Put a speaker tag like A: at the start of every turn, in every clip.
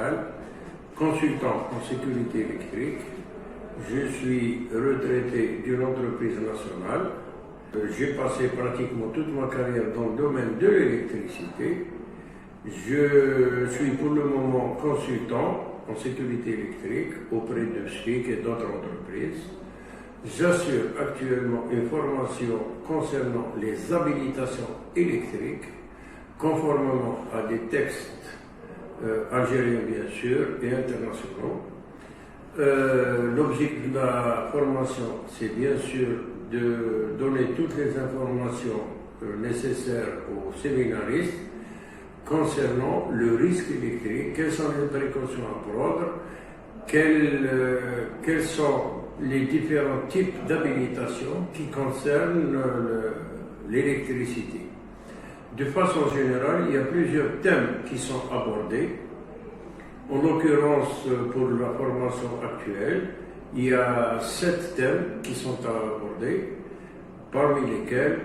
A: Sénégal, consultant en sécurité électrique. Je suis retraité d'une entreprise nationale. J'ai passé pratiquement toute ma carrière dans le domaine de l'électricité. Je suis pour le moment consultant en sécurité électrique auprès de SPIC et d'autres entreprises. J'assure actuellement une formation concernant les habilitations électriques, conformément à des textes algériens bien sûr et internationaux. L'objectif de la formation, c'est bien sûr de donner toutes les informations nécessaires aux séminaristes concernant le risque électrique, quelles sont les précautions à prendre, quels sont les différents types d'habilitation qui concernent l'électricité. De façon générale, il y a plusieurs thèmes qui sont abordés. En l'occurrence, pour la formation actuelle, il y a 7 thèmes qui sont abordés, parmi lesquels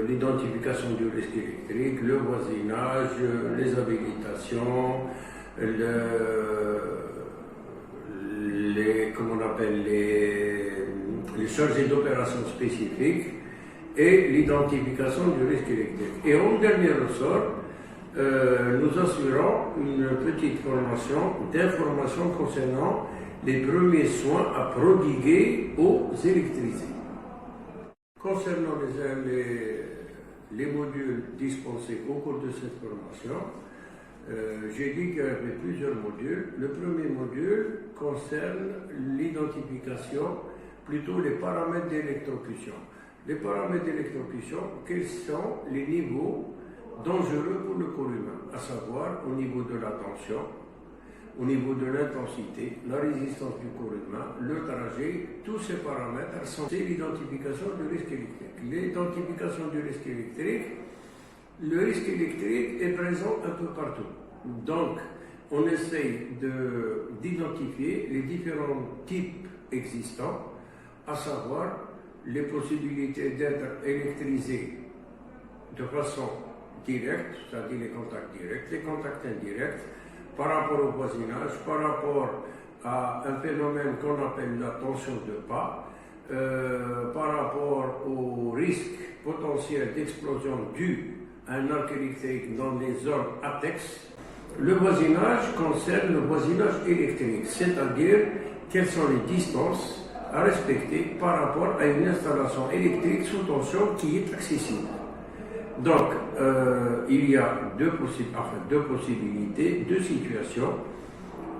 A: l'identification du risque électrique, le voisinage, les habilitations, les chargés d'opérations spécifiques et l'identification du risque électrique. Et en dernier ressort, nous assurons une petite formation d'information concernant les premiers soins à prodiguer aux électricités. Concernant les modules dispensés au cours de cette formation, j'ai dit qu'il y avait plusieurs modules. Le premier module concerne l'identification, plutôt les paramètres d'électrocution. Les paramètres d'électrocution, quels sont les niveaux dangereux pour le corps humain, à savoir au niveau de la tension, au niveau de l'intensité, la résistance du corps humain, le trajet, tous ces paramètres sont l'identification du risque électrique. L'identification du risque électrique, le risque électrique est présent un peu partout. Donc, on essaye d'identifier les différents types existants, à savoir les possibilités d'être électrisé de façon directe, c'est-à-dire les contacts directs, les contacts indirects, par rapport au voisinage, par rapport à un phénomène qu'on appelle la tension de pas, par rapport au risque potentiel d'explosion dû à un arc électrique dans les zones ATEX. Le voisinage concerne le voisinage électrique, c'est-à-dire quelles sont les distances à respecter par rapport à une installation électrique sous tension qui est accessible. Donc, il y a deux possibilités, deux situations,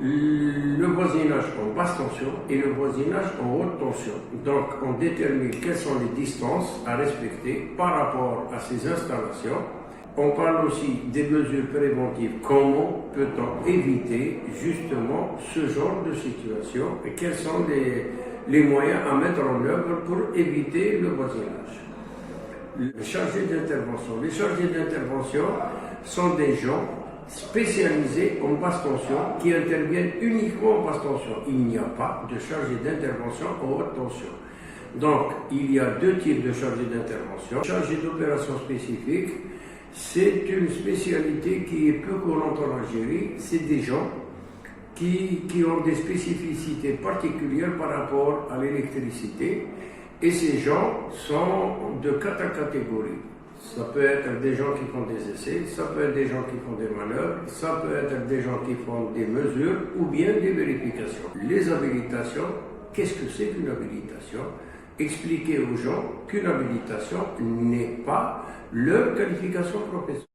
A: le voisinage en basse tension et le voisinage en haute tension. Donc, on détermine quelles sont les distances à respecter par rapport à ces installations. On parle aussi des mesures préventives. Comment peut-on éviter justement ce genre de situation et quels sont les moyens à mettre en œuvre pour éviter le voisinage. Les chargés d'intervention. Les chargés d'intervention sont des gens spécialisés en basse tension qui interviennent uniquement en basse tension. Il n'y a pas de chargé d'intervention en haute tension. Donc, il y a deux types de chargés d'intervention. Chargé d'opération spécifique, c'est une spécialité qui est peu courante en Algérie. C'est des gens qui ont des spécificités particulières par rapport à l'électricité. Et ces gens sont de 4 catégories. Ça peut être des gens qui font des essais, ça peut être des gens qui font des manœuvres, ça peut être des gens qui font des mesures ou bien des vérifications. Les habilitations, qu'est-ce que c'est qu'une habilitation? Expliquer aux gens qu'une habilitation n'est pas leur qualification professionnelle.